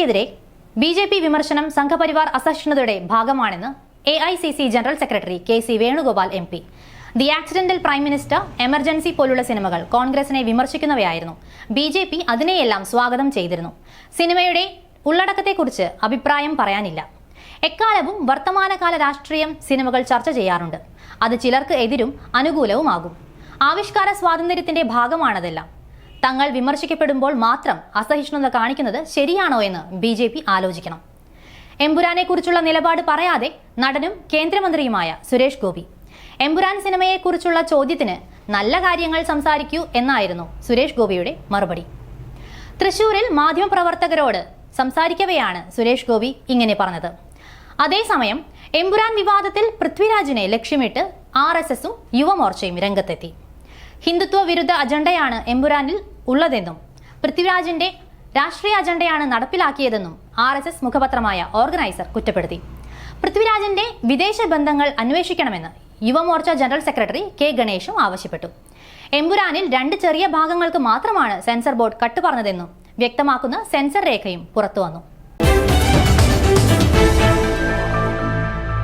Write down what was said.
സിനിമയ്ക്കെതിരെ BJP. വിമർശനം സംഘപരിവാർ അസഹിഷ്ണുതയുടെ ഭാഗമാണെന്ന് AICC. General secretary K C. Venugopal MP. The accidental prime minister, emergency പോലുള്ള സിനിമകൾ കോൺഗ്രസിനെ വിമർശിക്കുന്നവയായിരുന്നു. ബി.ജെ.പി. അതിനെയെല്ലാം സ്വാഗതം ചെയ്തിരുന്നു. സിനിമയുടെ ഉള്ളടക്കത്തെക്കുറിച്ച് അഭിപ്രായം പറയാനില്ല. എക്കാലവും വർത്തമാനകാല രാഷ്ട്രീയം സിനിമകൾ ചർച്ച ചെയ്യാറുണ്ട്. അത് ചിലർക്ക് എതിരും അനുകൂലവുമാകും. ആവിഷ്കാര സ്വാതന്ത്ര്യത്തിന്റെ ഭാഗമാണതെല്ലാം. തങ്ങൾ വിമർശിക്കപ്പെടുമ്പോൾ മാത്രം അസഹിഷ്ണുത കാണിക്കുന്നത് ശരിയാണോ എന്ന് ബി.ജെ.പി. ആലോചിക്കണം. എമ്പുരാനെ കുറിച്ചുള്ള നിലപാട് പറയാതെ നടനും കേന്ദ്രമന്ത്രിയുമായ സുരേഷ് ഗോപി. എമ്പുരാൻ സിനിമയെക്കുറിച്ചുള്ള ചോദ്യത്തിന് നല്ല കാര്യങ്ങൾ സംസാരിക്കൂ എന്നായിരുന്നു സുരേഷ് ഗോപിയുടെ മറുപടി. തൃശൂരിൽ മാധ്യമപ്രവർത്തകരോട് സംസാരിക്കവെയാണ് സുരേഷ് ഗോപി ഇങ്ങനെ പറഞ്ഞത്. അതേസമയം എമ്പുരാൻ വിവാദത്തിൽ പൃഥ്വിരാജിനെ ലക്ഷ്യമിട്ട് ആർ.എസ്.എസും യുവമോർച്ചയും രംഗത്തെത്തി. ഹിന്ദുത്വ വിരുദ്ധ അജണ്ടയാണ് എമ്പുരാനിൽ ഉള്ളതെന്നും പൃഥ്വിരാജിന്റെ രാഷ്ട്രീയ അജണ്ടയാണ് നടപ്പിലാക്കിയതെന്നും ആർ.എസ്.എസ്. മുഖപത്രമായ ഓർഗനൈസർ കുറ്റപ്പെടുത്തി. പൃഥ്വിരാജിന്റെ വിദേശ ബന്ധങ്ങൾ അന്വേഷിക്കണമെന്ന് യുവമോർച്ച ജനറൽ സെക്രട്ടറി കെ ഗണേഷും ആവശ്യപ്പെട്ടു. എമ്പുരാനിൽ 2 ചെറിയ ഭാഗങ്ങൾക്ക് മാത്രമാണ് സെൻസർ ബോർഡ് കട്ടുപറഞ്ഞതെന്നും വ്യക്തമാക്കുന്ന സെൻസർ രേഖയും പുറത്തുവന്നു.